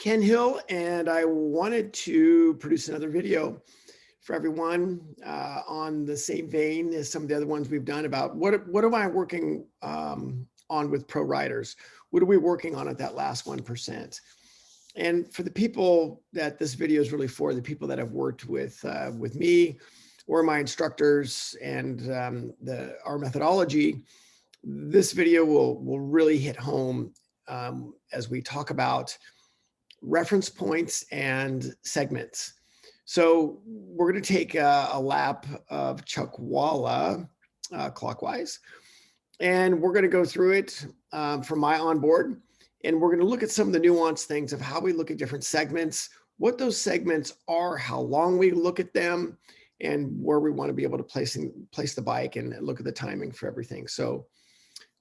Ken Hill, and I wanted to produce another video for everyone on the same vein as some of the other ones we've done about what am I working on with pro riders? What are we working on at that last 1%? And for the people that this video is really for, the people that have worked with me or my instructors and our methodology, this video will really hit home as we talk about reference points and segments. So we're going to take a lap of Chuckwalla Clockwise, and we're going to go through it from my onboard, and we're going to look at some of the nuanced things of how we look at different segments, what those segments are, how long we look at them, and where we want to be able to place the bike and look at the timing for everything. So,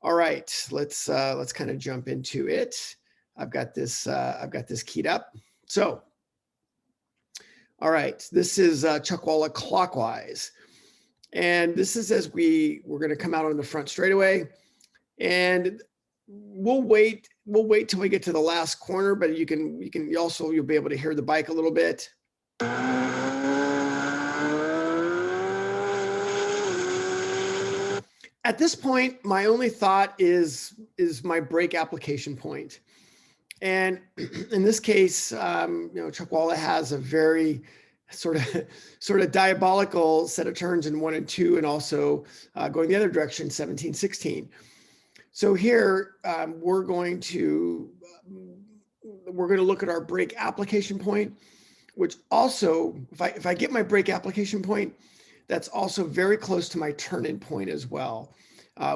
all right, let's kind of jump into it. I've got this keyed up. So, all right, this is Chuckwalla Clockwise. And this is as we're going to come out on the front straightaway, and we'll wait till we get to the last corner, but you'll be able to hear the bike a little bit. At this point, my only thought is my brake application point. And in this case, Chuckwalla has a very sort of diabolical set of turns in 1 and 2, and also going the other direction, 17, 16. So here we're going to look at our brake application point, which also, if I get my brake application point, that's also very close to my turn-in point as well,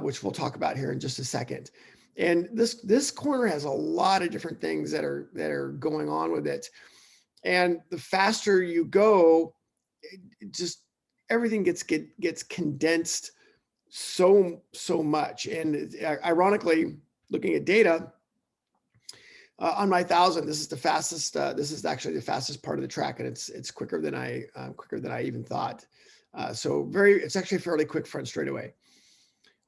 which we'll talk about here in just a second. And this corner has a lot of different things that are going on with it. And the faster you go, just everything gets condensed so much. And ironically, looking at data on my 1,000, this is the fastest. This is actually the fastest part of the track, and it's quicker than I even thought. It's actually a fairly quick front straightaway.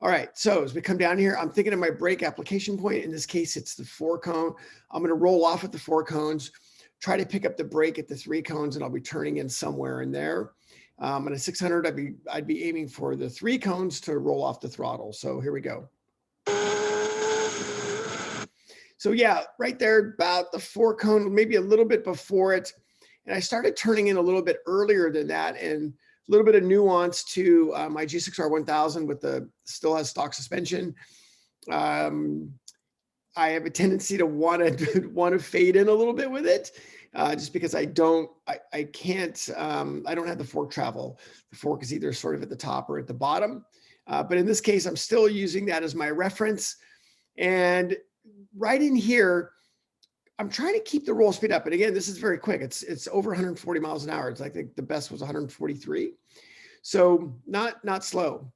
All right, so as we come down here, I'm thinking of my brake application point. In this case, it's the 4 cone. I'm going to roll off at the 4 cones, try to pick up the brake at the 3 cones, and I'll be turning in somewhere in there. On a 600, I'd be aiming for the 3 cones to roll off the throttle. So here we go. So yeah, right there, about the 4 cone, maybe a little bit before it. And I started turning in a little bit earlier than that, and a little bit of nuance to my G6R 1000 still has stock suspension. I have a tendency to want to fade in a little bit with it, just because I don't have the fork travel. The fork is either sort of at the top or at the bottom. But in this case, I'm still using that as my reference. And right in here, I'm trying to keep the roll speed up. And again, this is very quick. It's over 140 miles an hour. I think the best was 143. So not slow.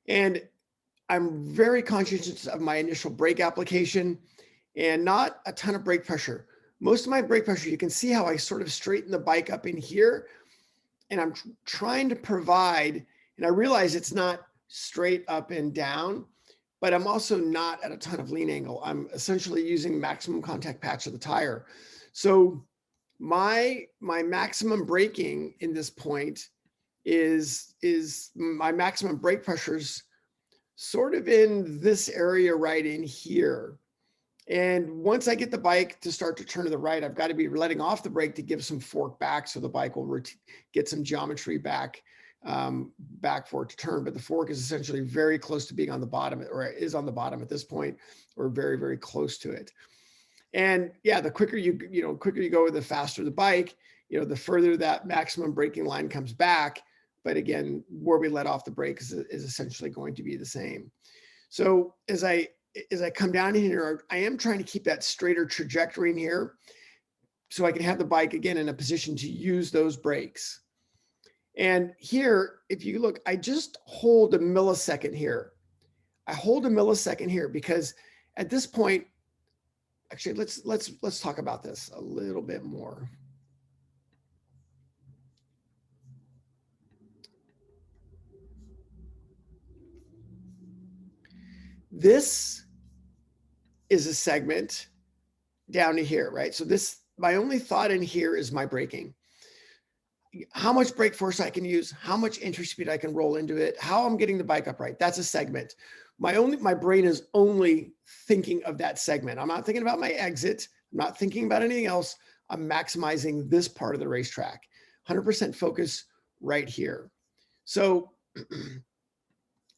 And I'm very conscious of my initial brake application and not a ton of brake pressure. Most of my brake pressure, you can see how I sort of straighten the bike up in here, and I'm trying to provide, and I realize it's not straight up and down, but I'm also not at a ton of lean angle. I'm essentially using maximum contact patch of the tire. So my maximum braking in this point is my maximum brake pressures sort of in this area right in here. And once I get the bike to start to turn to the right, I've got to be letting off the brake to give some fork back so the bike will get some geometry back for it to turn. But the fork is essentially very close to being on the bottom, or is on the bottom at this point, or very, very close to it. And yeah, the quicker you go, the faster the bike, the further that maximum braking line comes back. But again, where we let off the brake is essentially going to be the same. So as I come down here, I am trying to keep that straighter trajectory in here so I can have the bike again in a position to use those brakes. And here, if you look, I just hold a millisecond here. I hold a millisecond here because at this point, actually, let's talk about this a little bit more. This is a segment down to here, right? So this, my only thought in here is my braking. How much brake force I can use, how much entry speed I can roll into it, how I'm getting the bike upright. That's a segment. My brain is only thinking of that segment. I'm not thinking about my exit. I'm not thinking about anything else. I'm maximizing this part of the racetrack. 100% focus right here. So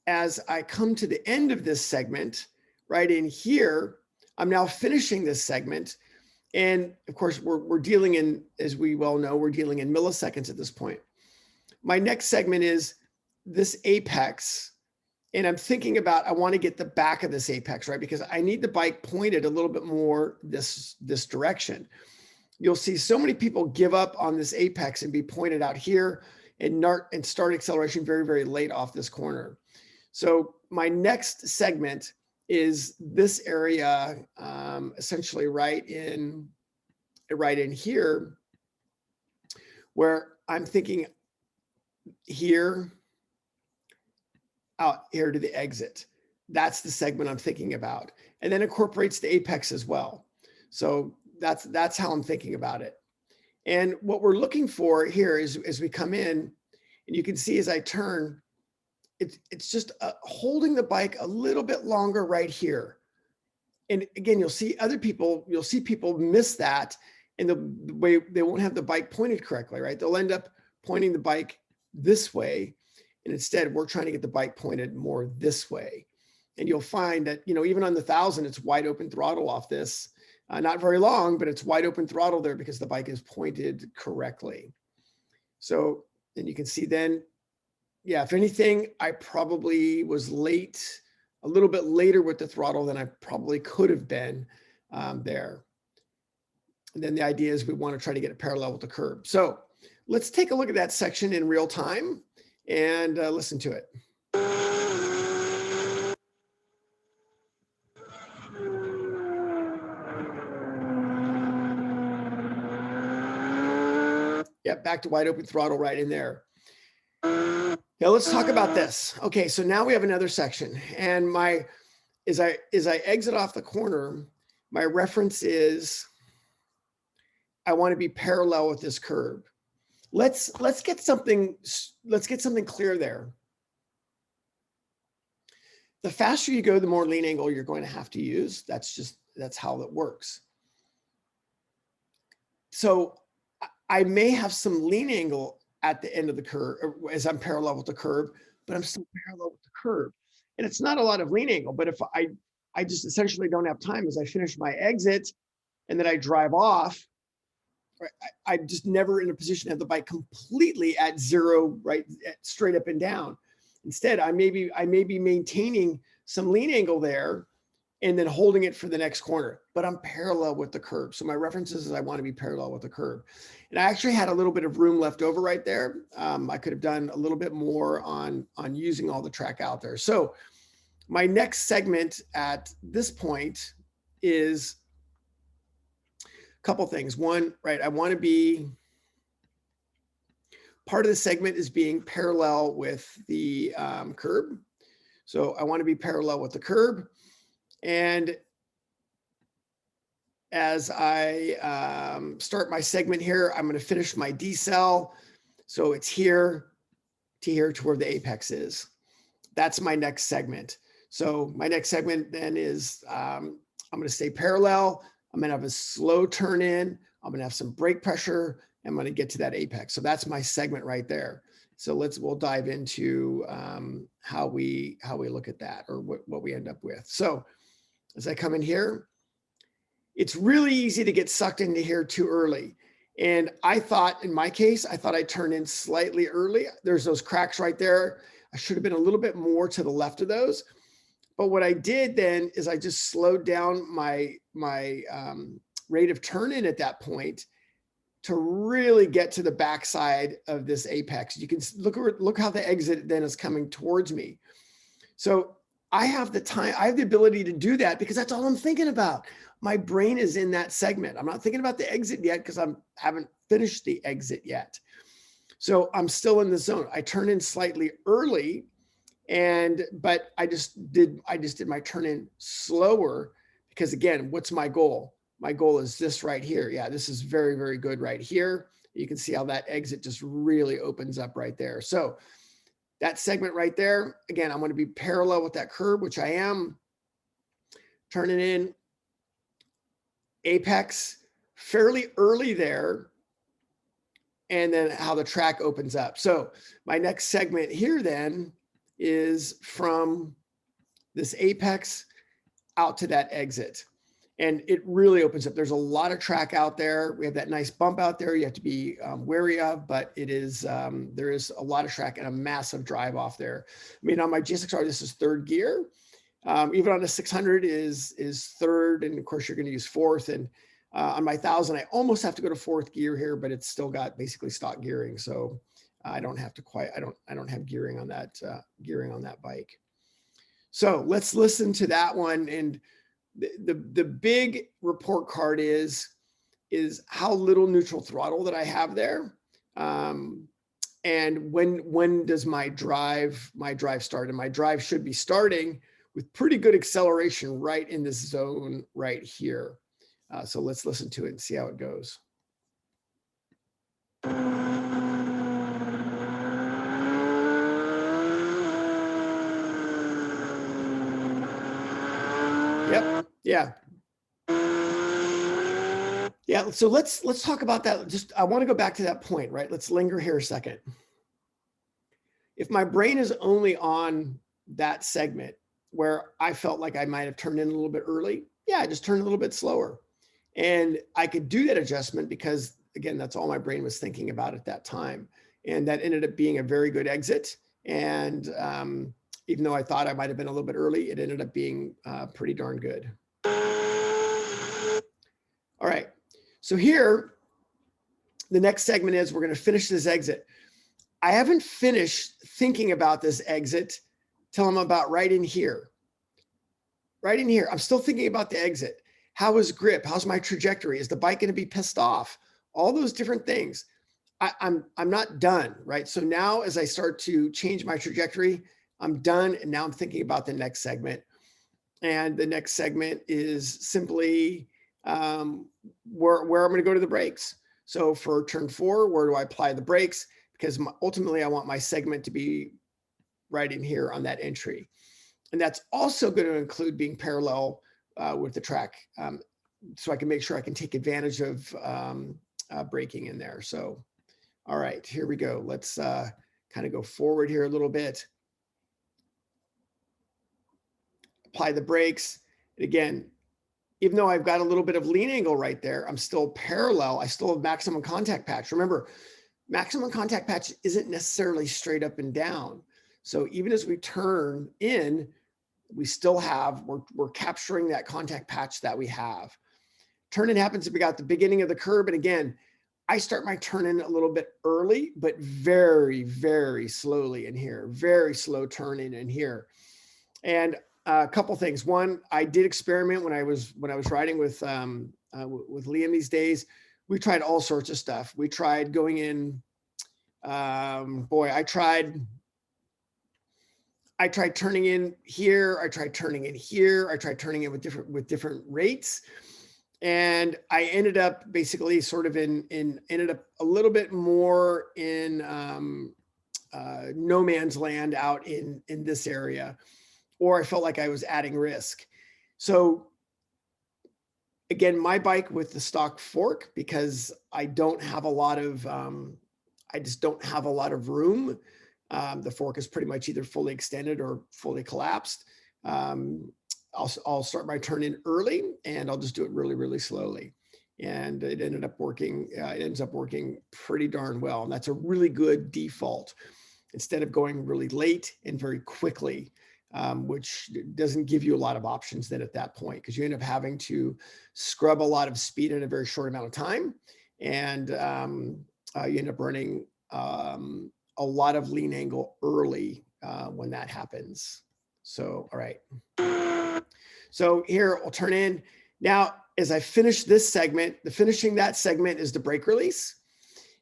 as I come to the end of this segment, right in here, I'm now finishing this segment. And of course, we're dealing in, as we well know, we're dealing in milliseconds at this point. My next segment is this apex. And I'm thinking about, I want to get the back of this apex, right? Because I need the bike pointed a little bit more this direction. You'll see so many people give up on this apex and be pointed out here and start acceleration very, very late off this corner. So my next segment is this area, essentially right in here, where I'm thinking here, out here to the exit. That's the segment I'm thinking about, and then incorporates the apex as well. So that's how I'm thinking about it. And what we're looking for here is, as we come in, and you can see as I turn, it's just holding the bike a little bit longer right here. And again, you'll see people miss that, and the way they won't have the bike pointed correctly, right? They'll end up pointing the bike this way, and instead we're trying to get the bike pointed more this way. And you'll find that, even on the 1000, it's wide open throttle off this. Not very long, but it's wide open throttle there because the bike is pointed correctly. So then you can see then, yeah, if anything, I probably was late, a little bit later with the throttle than I probably could have been there. And then the idea is we want to try to get it parallel with the curb. So let's take a look at that section in real time and listen to it. Yeah, back to wide open throttle right in there. Now let's talk about this. Okay, so now we have another section, and as I exit off the corner, my reference is I want to be parallel with this curb. Let's get something clear there. The faster you go, the more lean angle you're going to have to use. That's how it works. So I may have some lean angle at the end of the curve as I'm parallel with the curb, but I'm still parallel with the curb. And it's not a lot of lean angle, but if I just essentially don't have time as I finish my exit and then I drive off, right, I'm just never in a position to have the bike completely at zero, right, straight up and down. Instead, I may be maintaining some lean angle there and then holding it for the next corner, but I'm parallel with the curb. So my references is I want to be parallel with the curb. And I actually had a little bit of room left over right there. I could have done a little bit more on using all the track out there. So my next segment at this point is a couple things. One, right, I want to be, part of the segment is being parallel with the curb. So I want to be parallel with the curb. And as I start my segment here, I'm going to finish my decel. So it's here to where the apex is. That's my next segment. So my next segment then is I'm going to stay parallel. I'm going to have a slow turn in. I'm going to have some brake pressure. I'm going to get to that apex. So that's my segment right there. So we'll dive into how we look at that, or what we end up with. So as I come in here, it's really easy to get sucked into here too early. And I thought, in my case, I'd turn in slightly early. There's those cracks right there. I should have been a little bit more to the left of those. But what I did then is I just slowed down my rate of turn in at that point to really get to the backside of this apex. You can look how the exit then is coming towards me. So I have the time, I have the ability to do that because that's all I'm thinking about. My brain is in that segment. I'm not thinking about the exit yet because I haven't finished the exit yet. So I'm still in the zone. I turn in slightly early, but I just did my turn in slower because, again, what's my goal? my goal is this right here. Yeah, this is very, very good right here. You can see how that exit just really opens up right there. So that segment right there, again, I'm going to be parallel with that curb, which I am. Turning in apex fairly early there, and then how the track opens up. So my next segment here then is from this apex out to that exit. And it really opens up. There's a lot of track out there. We have that nice bump out there you have to be wary of, but it is there is a lot of track and a massive drive off there. I mean, on my GSX-R, this is third gear. Even on the 600 is third, and of course you're going to use fourth. And on my 1000, I almost have to go to fourth gear here, but it's still got basically stock gearing, so I don't have to quite. I don't have gearing on that bike. So let's listen to that one. And the big report card is how little neutral throttle that I have there. And when does my drive start? And my drive should be starting with pretty good acceleration right in this zone right here. So let's listen to it and see how it goes. Yep. Yeah. Yeah. So let's talk about that. Just, I want to go back to that point, right? Let's linger here a second. If my brain is only on that segment where I felt like I might have turned in a little bit early, yeah, I just turned a little bit slower. And I could do that adjustment because, again, that's all my brain was thinking about at that time. And that ended up being a very good exit. And even though I thought I might have been a little bit early, it ended up being pretty darn good. All right. So here, the next segment is we're going to finish this exit. I haven't finished thinking about this exit till I'm about right in here. Right in here. I'm still thinking about the exit. How is grip? How's my trajectory? Is the bike going to be pissed off? All those different things. I'm not done, right? So now as I start to change my trajectory, I'm done. And now I'm thinking about the next segment. And the next segment is simply where I'm going to go to the brakes. So for turn 4, where do I apply the brakes? Because ultimately I want my segment to be right in here on that entry. And that's also going to include being parallel with the track. So I can make sure I can take advantage of braking in there. So, all right, here we go. Let's kind of go forward here a little bit. Apply the brakes. And again, even though I've got a little bit of lean angle right there, I'm still parallel. I still have maximum contact patch. Remember, maximum contact patch isn't necessarily straight up and down. So even as we turn in, we still have, we're capturing that contact patch that we have. Turn in happens if we got the beginning of the curb. And again, I start my turn in a little bit early, but very, very slowly in here, very slow turn in here. And a couple things. One, I did experiment when I was riding with Liam these days. We tried all sorts of stuff. We tried going in, I tried turning in here. I tried turning in here. I tried turning in with different rates. And I ended up basically sort of ended up a little bit more in no man's land out in this area, or I felt like I was adding risk. So again, my bike with the stock fork, because I don't have a lot of, I just don't have a lot of room. The fork is pretty much either fully extended or fully collapsed. I'll start my turn in early, and I'll just do it really, really slowly. And it ended up working. It ends up working pretty darn well. And that's a really good default instead of going really late and very quickly, which doesn't give you a lot of options then at that point, because you end up having to scrub a lot of speed in a very short amount of time. And you end up running a lot of lean angle early when that happens. So, all right. So here I'll turn in. Now, as I finish this segment, finishing that segment is the brake release.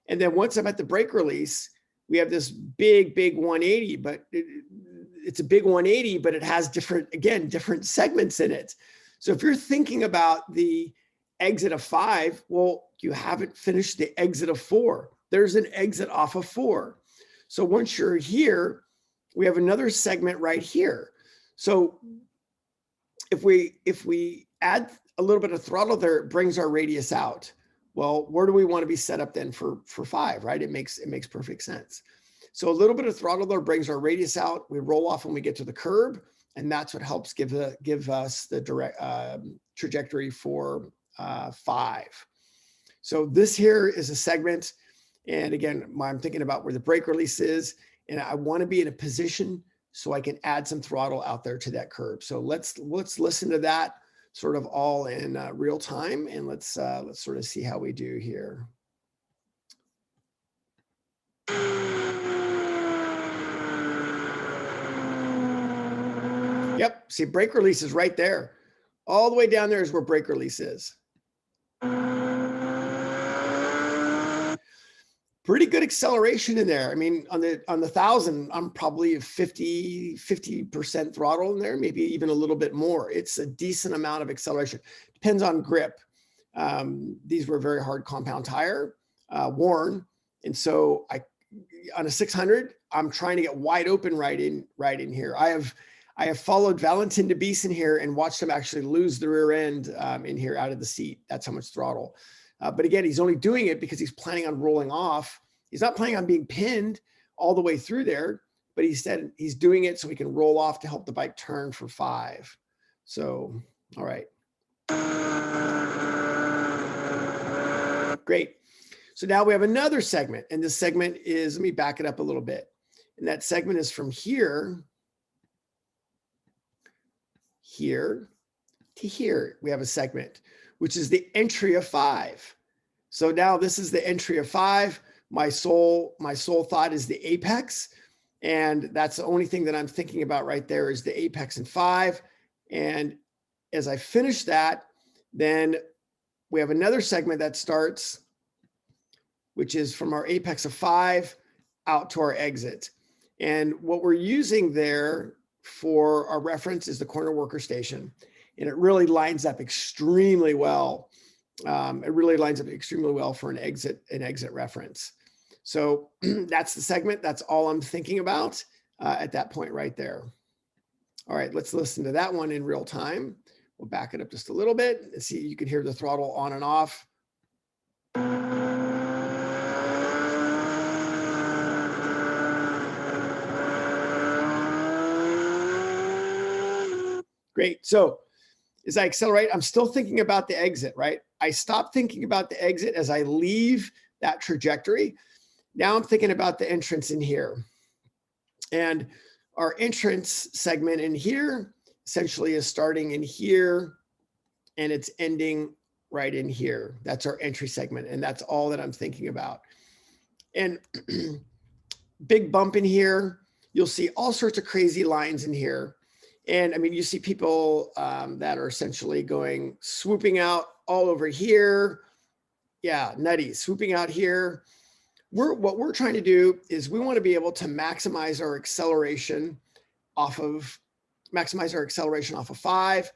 And then once I'm at the brake release, we have this big 180, but it's a big 180, but it has different segments in it. So if you're thinking about the exit of 5. Well, you haven't finished the exit of 4. There's an exit off of 4. So once you're here, we have another segment right here. So if we add a little bit of throttle there, it brings our radius out. Well, where do we want to be set up then for 5, right? It makes perfect sense. So a little bit of throttle there brings our radius out. We roll off when we get to the curb, and that's what helps give us the direct trajectory for 5. So this here is a segment, and again, I'm thinking about where the brake release is, and I want to be in a position so I can add some throttle out there to that curb. So let's listen to that sort of all in real time, and let's sort of see how we do here. Yep, see, brake release is right there. All the way down there is where brake release is. Pretty good acceleration in there. I mean, on the 1,000, I'm probably 50% throttle in there, maybe even a little bit more. It's a decent amount of acceleration. Depends on grip. These were very hard compound tire, worn, and so on a 600, I'm trying to get wide open right in here. I have followed Valentin de Beeson here and watched him actually lose the rear end in here out of the seat. That's how much throttle. But again, he's only doing it because he's planning on rolling off. He's not planning on being pinned all the way through there, but he said he's doing it so he can roll off to help the bike turn for 5. So, all right. Great. So now we have another segment, and this segment is, let me back it up a little bit. And that segment is from here to here. We have a segment, which is the entry of 5. So now this is the entry of 5. My sole thought is the apex. And that's the only thing that I'm thinking about right there is the apex in 5. And as I finish that, then we have another segment that starts, which is from our apex of 5 out to our exit. And what we're using there for our reference is the corner worker station. And it really lines up extremely well. It really lines up extremely well for an exit reference. So that's the segment. That's all I'm thinking about at that point right there. All right, let's listen to that one in real time. We'll back it up just a little bit and see, you can hear the throttle on and off. Great. So as I accelerate, I'm still thinking about the exit, right? I stop thinking about the exit as I leave that trajectory. Now I'm thinking about the entrance in here. And our entrance segment in here essentially is starting in here and it's ending right in here. That's our entry segment. And that's all that I'm thinking about. And big bump in here. You'll see all sorts of crazy lines in here. And I mean, you see people that are essentially swooping out all over here. Yeah, nutty, swooping out here. What we're trying to do is we want to be able to maximize our acceleration off of 5.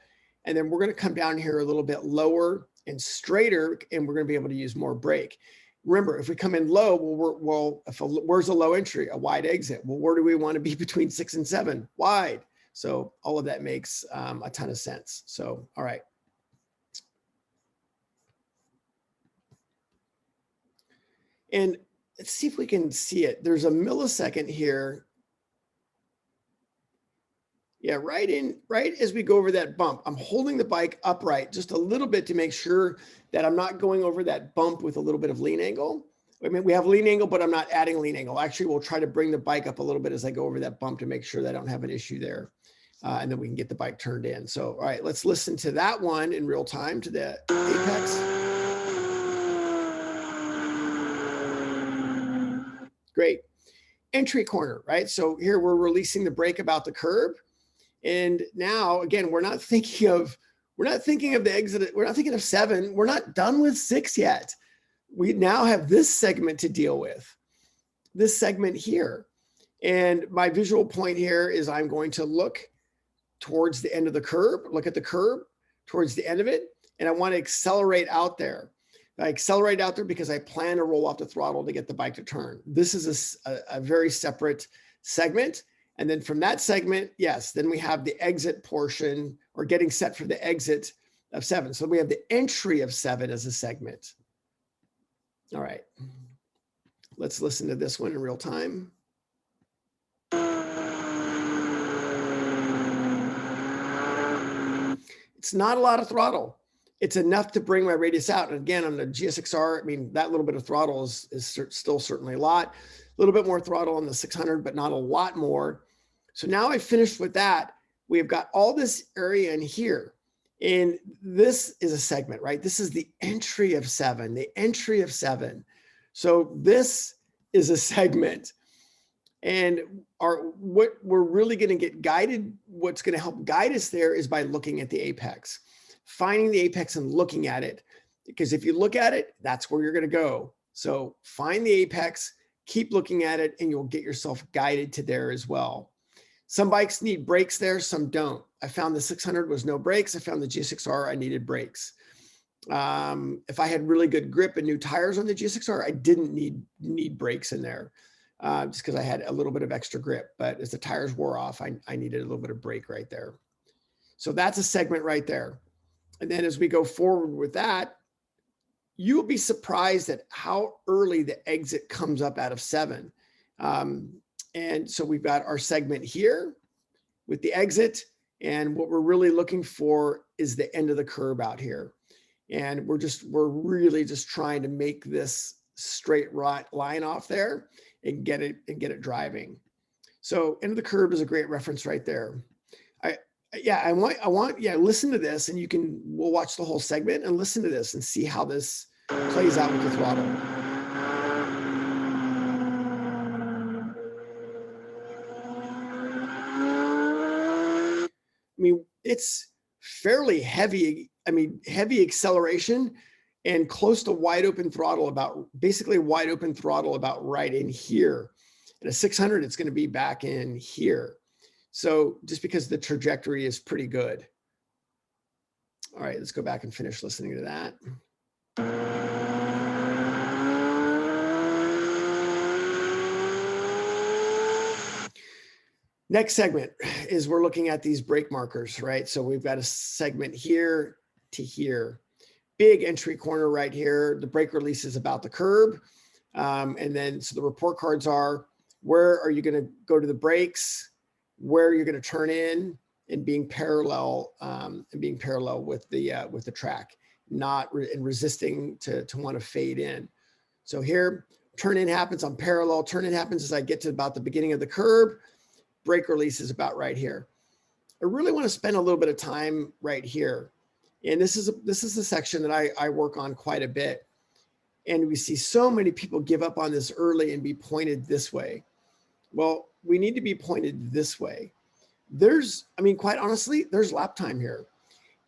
And then we're going to come down here a little bit lower and straighter, and we're going to be able to use more brake. Remember, if we come in low, where's a low entry? A wide exit. Well, where do we want to be between 6 and 7? Wide. So all of that makes a ton of sense. So, all right. And let's see if we can see it. There's a millisecond here. Yeah, right as we go over that bump, I'm holding the bike upright just a little bit to make sure that I'm not going over that bump with a little bit of lean angle. I mean, we have lean angle, but I'm not adding lean angle. Actually, we'll try to bring the bike up a little bit as I go over that bump to make sure that I don't have an issue there. And then we can get the bike turned in. So, all right, let's listen to that one in real time to the apex. Great. Entry corner, right? So here we're releasing the brake about the curb. And now, again, we're not thinking of the exit. We're not thinking of 7. We're not done with 6 yet. We now have this segment to deal with, this segment here. And my visual point here is I'm going to look towards the end of the curb, look at the curb towards the end of it. and I want to accelerate out there. I accelerate out there because I plan to roll off the throttle to get the bike to turn. This is a very separate segment. And then from that segment, yes, then we have the exit portion, or getting set for the exit of 7. So we have the entry of 7 as a segment. All right, let's listen to this one in real time. It's not a lot of throttle. It's enough to bring my radius out. And again, on the GSX-R, I mean, that little bit of throttle is still certainly a lot. A little bit more throttle on the 600, but not a lot more. So now I finished with that. We've got all this area in here. And this is a segment, right? This is the entry of 7, the entry of 7. So this is a segment. And what we're really going to get guided, what's going to help guide us there is by looking at the apex, finding the apex and looking at it. Because if you look at it, that's where you're going to go. So find the apex, keep looking at it, and you'll get yourself guided to there as well. Some bikes need brakes there, some don't. I found the 600 was no brakes. I found the GSX-R, I needed brakes. If I had really good grip and new tires on the GSX-R, I didn't need brakes in there. Just because I had a little bit of extra grip, but as the tires wore off, I needed a little bit of brake right there. So that's a segment right there. And then as we go forward with that, you will be surprised at how early the exit comes up out of 7. And so we've got our segment here with the exit, and what we're really looking for is the end of the curb out here. And we're really just trying to make this straight line off there and get it driving. So end of the curb is a great reference right there. I want listen to this, and we'll watch the whole segment and listen to this and see how this plays out with the throttle. I mean, it's fairly heavy. I mean, heavy acceleration and close to wide open throttle, basically wide open throttle about right in here. At a 600, it's going to be back in here. So just because the trajectory is pretty good. All right, let's go back and finish listening to that. Next segment is we're looking at these brake markers, right? So we've got a segment here to here. Big entry corner right here. The brake release is about the curb. And then, so the report cards are, where are you going to go to the brakes, where you're going to turn in, and being parallel with the track, not resisting to want to fade in. So here, turn in happens on parallel. Turn in happens as I get to about the beginning of the curb. Brake release is about right here. I really want to spend a little bit of time right here. And this is a section that I work on quite a bit. And we see so many people give up on this early and be pointed this way. Well, we need to be pointed this way. Quite honestly, there's lap time here.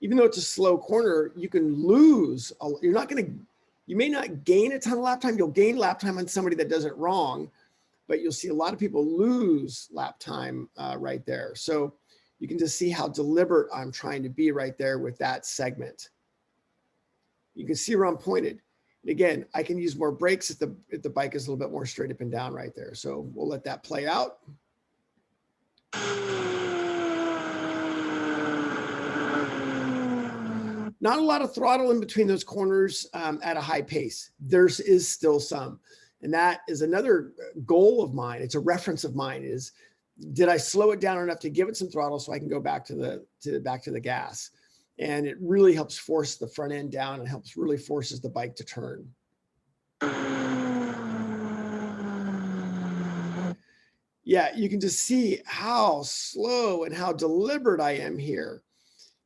Even though it's a slow corner, you can lose. You may not gain a ton of lap time. You'll gain lap time on somebody that does it wrong, but you'll see a lot of people lose lap time right there. So you can just see how deliberate I'm trying to be right there with that segment. You can see where I'm pointed. And again, I can use more brakes if the bike is a little bit more straight up and down right there. So we'll let that play out. Not a lot of throttle in between those corners at a high pace. There is still some. And that is another goal of mine. It's a reference of mine is, did I slow it down enough to give it some throttle so I can go back to the gas? And it really helps force the front end down and really forces the bike to turn. Yeah, you can just see how slow and how deliberate I am here.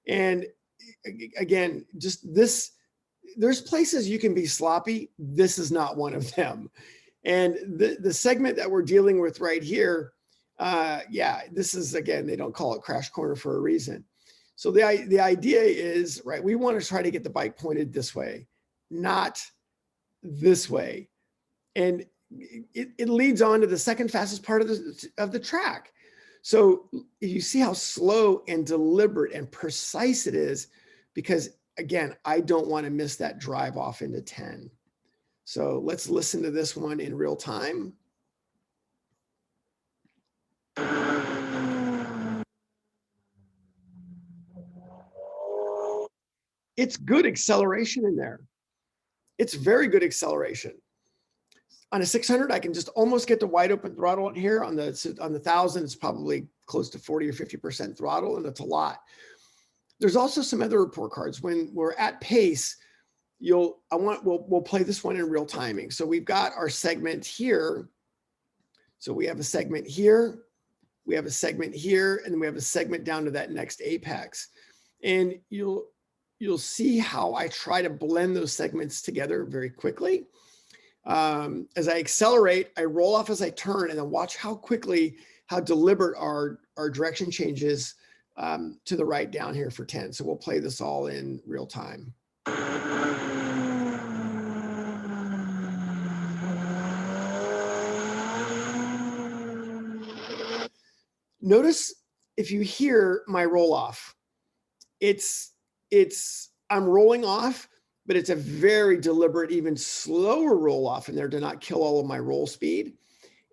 And again, just this, there's places you can be sloppy. This is not one of them. And the segment that we're dealing with right here, this is, again, they don't call it crash corner for a reason. So the idea is, right, we want to try to get the bike pointed this way, not this way. And it leads on to the second fastest part of the track. So you see how slow and deliberate and precise it is, because again, I don't want to miss that drive off into 10. So let's listen to this one in real time. It's good acceleration in there. It's very good acceleration. On a 600, I can just almost get the wide open throttle in here. On the 1000, it's probably close to 40 or 50% throttle, and it's a lot. There's also some other report cards. When we're at pace, we'll play this one in real timing. So we've got our segment here. So we have a segment here, we have a segment here, and then we have a segment down to that next apex. And you'll see how I try to blend those segments together very quickly. As I accelerate, I roll off as I turn, and then watch how quickly, how deliberate our direction changes to the right down here for 10. So we'll play this all in real time. Notice if you hear my roll off, I'm rolling off, but it's a very deliberate, even slower roll off in there to not kill all of my roll speed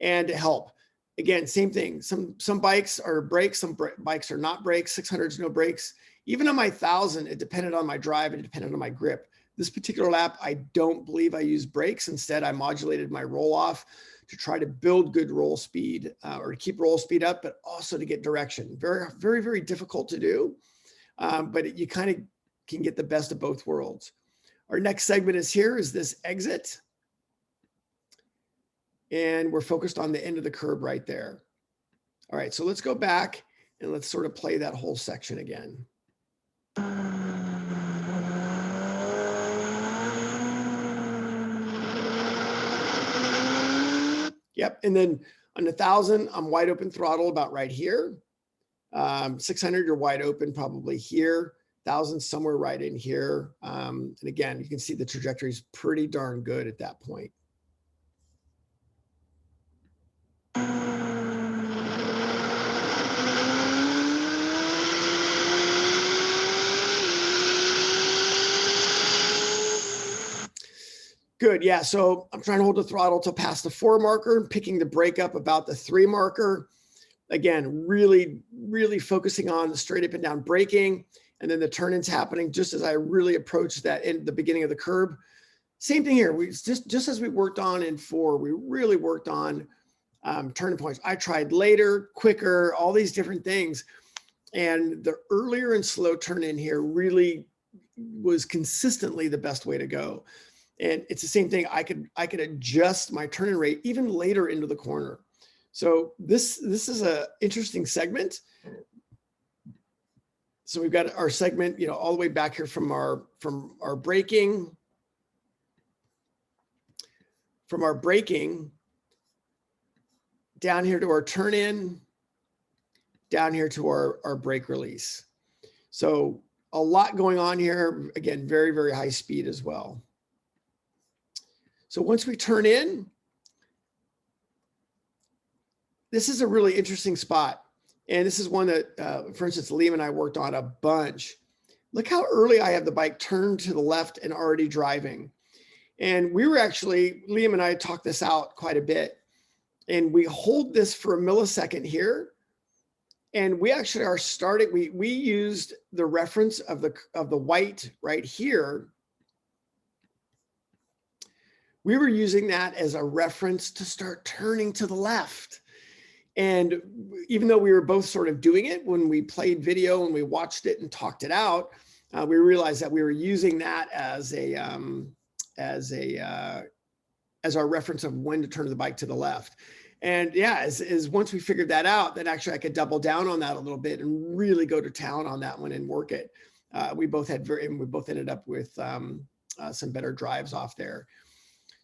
and to help. Again, same thing. Some bikes are brakes, some bikes are not brakes. 600s, no brakes. Even on my 1000, it depended on my drive and it depended on my grip. This particular lap, I don't believe I used brakes. Instead, I modulated my roll off to try to build good roll speed or to keep roll speed up, but also to get direction. Very, very, very difficult to do, but you kind of can get the best of both worlds. Our next segment is here, is this exit. And we're focused on the end of the curb right there. All right, so let's go back and let's sort of play that whole section again. Yep, and then on 1000, I'm wide open throttle about right here. 600, you're wide open probably here. 1000, somewhere right in here. And again, you can see the trajectory is pretty darn good at that point. Good, yeah, so I'm trying to hold the throttle till past the 4 marker, picking the brake up about the 3 marker. Again, really, really focusing on the straight up and down braking, and then the turn-ins happening just as I really approach that in the beginning of the curb. Same thing here. We just as we worked on in 4, we really worked on turning points. I tried later, quicker, all these different things. And the earlier and slow turn in here really was consistently the best way to go. And it's the same thing. I could adjust my turn-in rate even later into the corner. So this is a interesting segment. So we've got our segment, all the way back here from our braking, down here to our turn-in, down here to our brake release. So a lot going on here. Again, very, very high speed as well. So once we turn in, this is a really interesting spot. And this is one that, for instance, Liam and I worked on a bunch. Look how early I have the bike turned to the left and already driving. And we were actually, Liam and I talked this out quite a bit. And we hold this for a millisecond here. And we actually are starting, we used the reference of the white right here. We were using that as a reference to start turning to the left. And even though we were both sort of doing it when we played video and we watched it and talked it out, we realized that we were using that as our reference of when to turn the bike to the left. And yeah, as once we figured that out, then actually I could double down on that a little bit and really go to town on that one and work it. We both ended up with some better drives off there.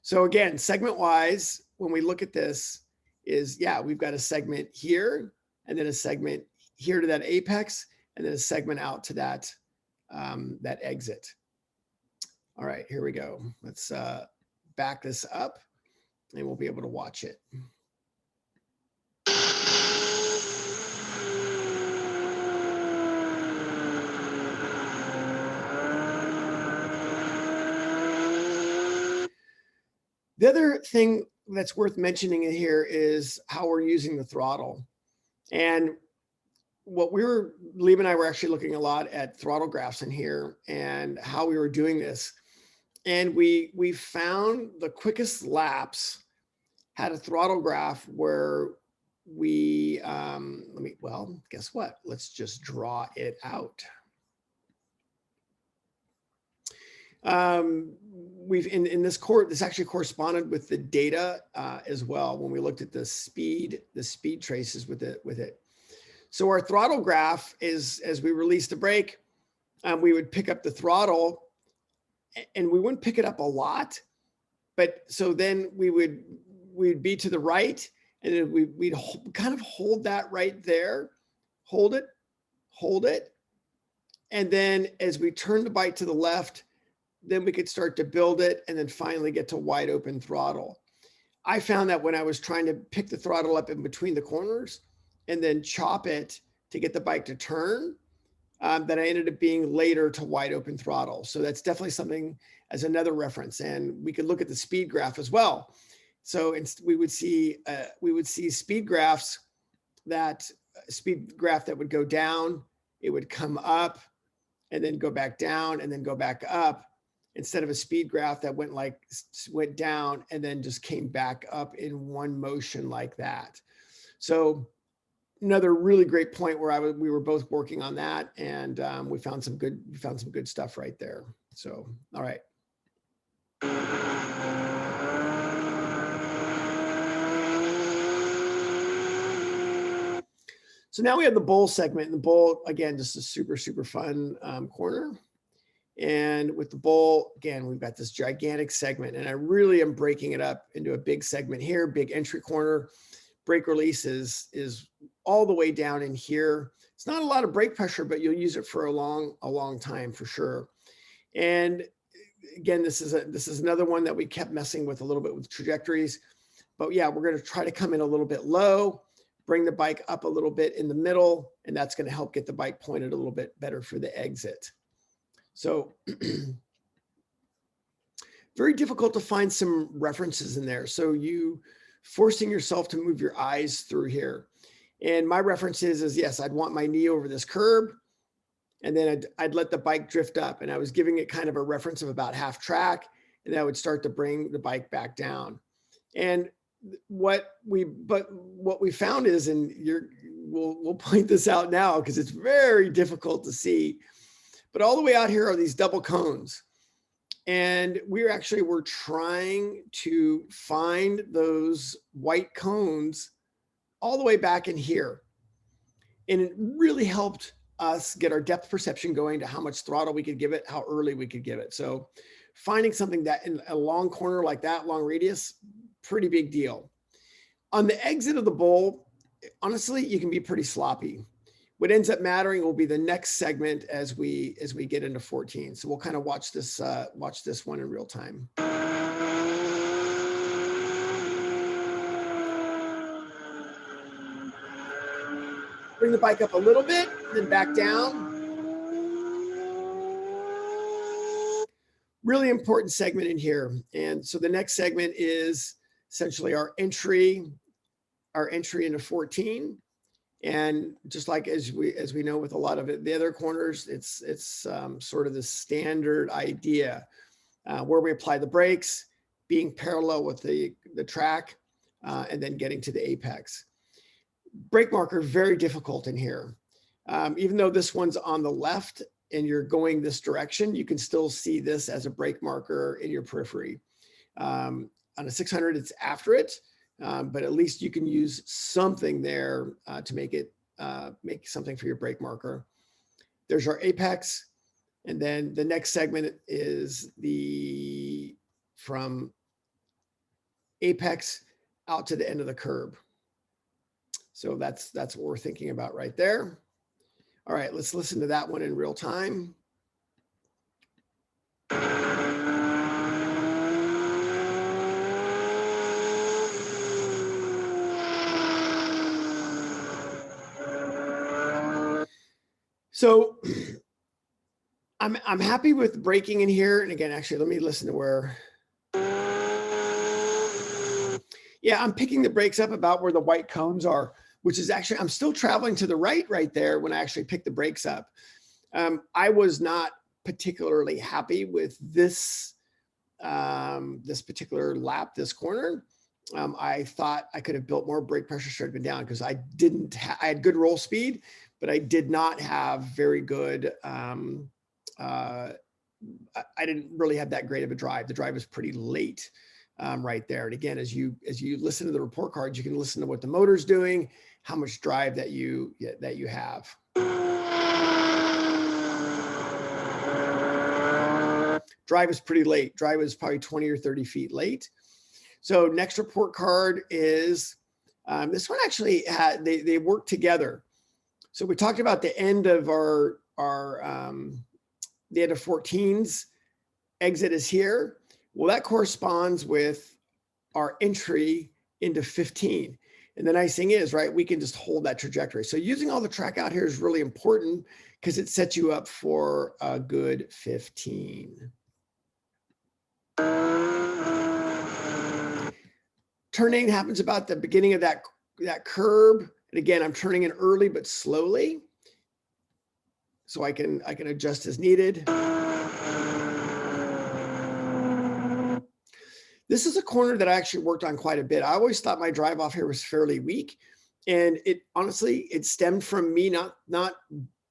So again, segment wise, when we look at this is, yeah, we've got a segment here and then a segment here to that apex and then a segment out to that, that exit. All right, here we go. Let's back this up and we'll be able to watch it. The other thing that's worth mentioning in here is how we're using the throttle. And Liam and I were actually looking a lot at throttle graphs in here and how we were doing this. And we found the quickest laps had a throttle graph where we, well, guess what? Let's just draw it out. In this actually corresponded with the data as well when we looked at the speed traces with it. So our throttle graph is, as we release the brake, we would pick up the throttle, and we wouldn't pick it up a lot, but so then we'd be to the right, and then we'd kind of hold that right there, hold it, and then as we turn the bike to the left, then we could start to build it and then finally get to wide open throttle. I found that when I was trying to pick the throttle up in between the corners and then chop it to get the bike to turn, that I ended up being later to wide open throttle. So that's definitely something as another reference. And we could look at the speed graph as well. So we would see speed graph that would go down, it would come up and then go back down and then go back up, instead of a speed graph that went down and then just came back up in one motion like that. So another really great point where we were both working on that, and we found some good stuff right there. So, all right. So now we have the bowl segment, and the bowl, again, just a super, super fun corner. And with the bowl, again, we've got this gigantic segment, and I really am breaking it up into a big segment here, big entry corner. Brake release is all the way down in here. It's not a lot of brake pressure, but you'll use it for a long time for sure. And again, this is another one that we kept messing with a little bit with trajectories. But yeah, we're going to try to come in a little bit low, bring the bike up a little bit in the middle, and that's going to help get the bike pointed a little bit better for the exit. So very difficult to find some references in there. So you forcing yourself to move your eyes through here. And my reference is yes, I'd want my knee over this curb, and then I'd let the bike drift up. And I was giving it kind of a reference of about half track, and that would start to bring the bike back down. And what we found is, and we'll point this out now because it's very difficult to see, but all the way out here are these double cones. And we're trying to find those white cones all the way back in here. And it really helped us get our depth perception going to how much throttle we could give it, how early we could give it. So finding something that in a long corner like that, long radius, pretty big deal. On the exit of the bowl, honestly, you can be pretty sloppy. What ends up mattering will be the next segment as we get into 14. So we'll kind of watch this one in real time. Bring the bike up a little bit, then back down. Really important segment in here. And so the next segment is essentially our entry into 14. And just like as we know with a lot of the other corners, it's sort of the standard idea where we apply the brakes, being parallel with the track, and then getting to the apex. Brake marker, very difficult in here. Even though this one's on the left and you're going this direction, you can still see this as a brake marker in your periphery. On a 600, it's after it. But at least you can use something there to make something for your brake marker. There's our apex. And then the next segment is from apex out to the end of the curb. So that's what we're thinking about right there. All right, let's listen to that one in real time. So I'm happy with braking in here. And again, actually, let me listen to where. Yeah, I'm picking the brakes up about where the white cones are, which is actually, I'm still traveling to the right there when I actually pick the brakes up. I was not particularly happy with this, this particular lap, this corner. I thought I could have built more brake pressure should have been down because I didn't, I had good roll speed, but I did not have very good, I didn't really have that great of a drive. The drive was pretty late right there. And again, as you listen to the report cards, you can listen to what the motor's doing, how much drive that you have. Drive is pretty late. Drive is probably 20 or 30 feet late. So next report card is, this one actually had, they work together. So we talked about the end of our the end of 14's exit is here. Well, that corresponds with our entry into 15. And the nice thing is, right, we can just hold that trajectory. So using all the track out here is really important because it sets you up for a good 15. Turning happens about the beginning of that curb. And again, I'm turning in early but slowly, so I can adjust as needed. This is a corner that I actually worked on quite a bit. I always thought my drive off here was fairly weak, and it honestly, it stemmed from me not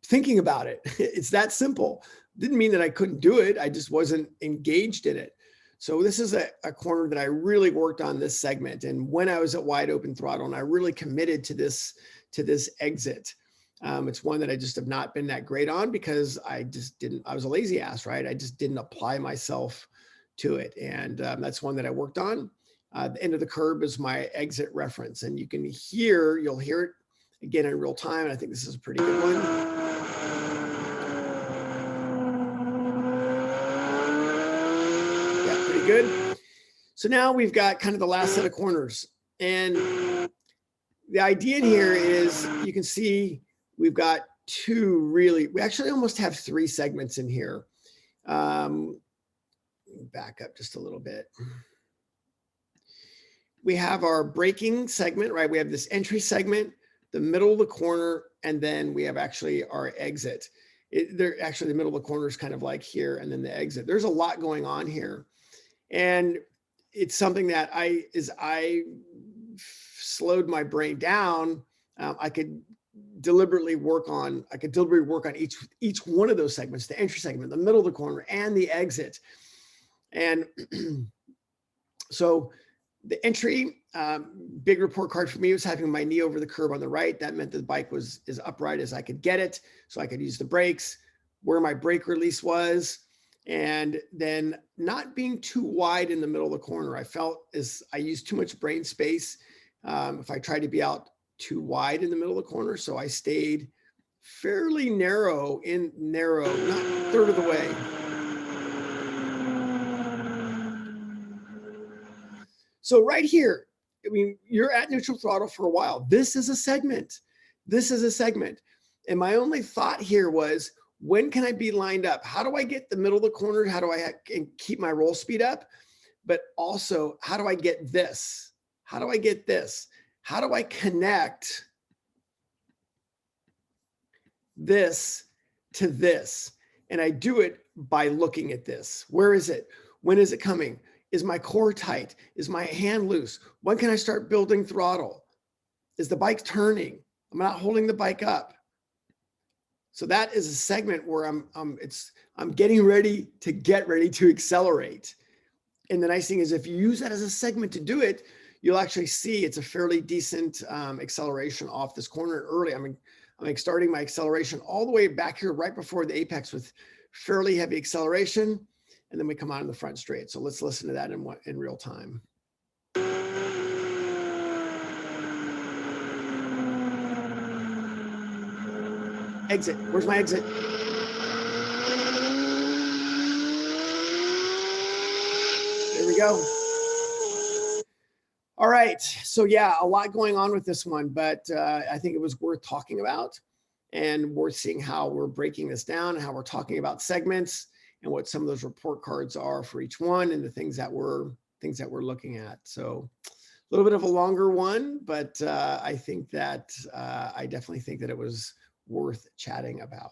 thinking about it. It's that simple. Didn't mean that I couldn't do it. I just wasn't engaged in it. So this is a corner that I really worked on this segment. And when I was at wide open throttle, and I really committed to this exit. It's one that I just have not been that great on because I was a lazy ass, right? I just didn't apply myself to it. And that's one that I worked on. The end of the curb is my exit reference. And you'll hear it again in real time. And I think this is a pretty good one. Good. So now we've got kind of the last set of corners. And the idea in here is you can see we've got we actually almost have 3 segments in here. Back up just a little bit. We have our braking segment, right? We have this entry segment, the middle of the corner, and then we have actually our exit. The middle of the corner is kind of like here, and then the exit. There's a lot going on here. And it's something that I slowed my brain down. I could deliberately work on each one of those segments, the entry segment, the middle of the corner, and the exit. And so the entry, big report card for me was having my knee over the curb on the right. That meant the bike was as upright as I could get it, so I could use the brakes, where my brake release was. And then not being too wide in the middle of the corner. I felt as I used too much brain space if I tried to be out too wide in the middle of the corner. So I stayed fairly narrow, not third of the way. So right here, I mean, you're at neutral throttle for a while. This is a segment. And my only thought here was, when can I be lined up? How do I get the middle of the corner? How do I keep my roll speed up? But also, how do I get this? How do I get this? How do I connect this to this? And I do it by looking at this. Where is it? When is it coming? Is my core tight? Is my hand loose? When can I start building throttle? Is the bike turning? I'm not holding the bike up. So that is a segment where I'm getting ready to accelerate. And the nice thing is, if you use that as a segment to do it, you'll actually see it's a fairly decent acceleration off this corner early. I'm starting my acceleration all the way back here right before the apex with fairly heavy acceleration, and then we come out in the front straight. So let's listen to that in real time. Exit. Where's my exit? There we go. All right. So yeah, a lot going on with this one, but I think it was worth talking about and worth seeing how we're breaking this down and how we're talking about segments and what some of those report cards are for each one and the things that we're looking at. So little bit of a longer one, but I think that I definitely think that it was worth chatting about.